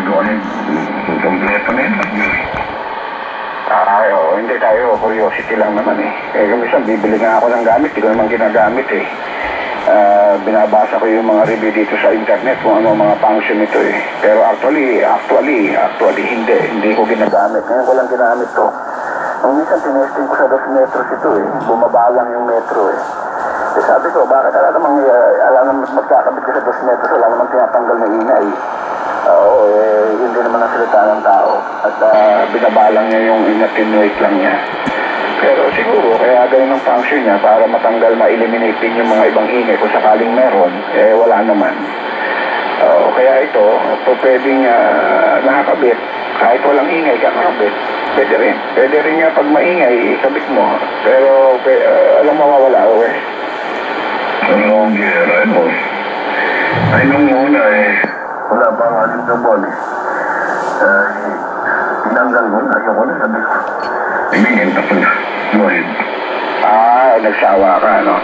Doon, kompleto na yun. Oo, hindi tayo. Curiosity lang naman eh. Minsan bibili nga ako ng gamit, hindi ko naman ginagamit eh. Binabasa ko yung mga review dito sa internet kung ano mga function nito eh. Pero actually, hindi ko ginagamit. Ngayon ko lang ginamit to. Nung minsan tinesting ko sa 2 metros ito eh. Bumaba lang yung metro eh. Sabi ko, bakit alam naman magkakabit ka sa 2 metros, wala naman tinatanggal na ingay. Oo, hindi naman ang salita ng tao. At binabalang niya yung inattenuate lang niya. Pero siguro, kaya ganun ang function niya para matanggal, ma-eliminate din yung mga ibang ingay. Kung sakaling meron, wala naman. Kaya ito, pwedeng nakakabit. Kahit walang ingay, kakakabit. Pwede rin. Pwede rin niya pag maingay, ikabit mo. Pero, alam mo mawawala, okay? Ano, Gera, ano? Ay, nung una wala pa ang aling dabon tinanggal mo na, ayoko na, sabi ko. Ibigin, tapos na. Go ahead. Nagsawa ka, no?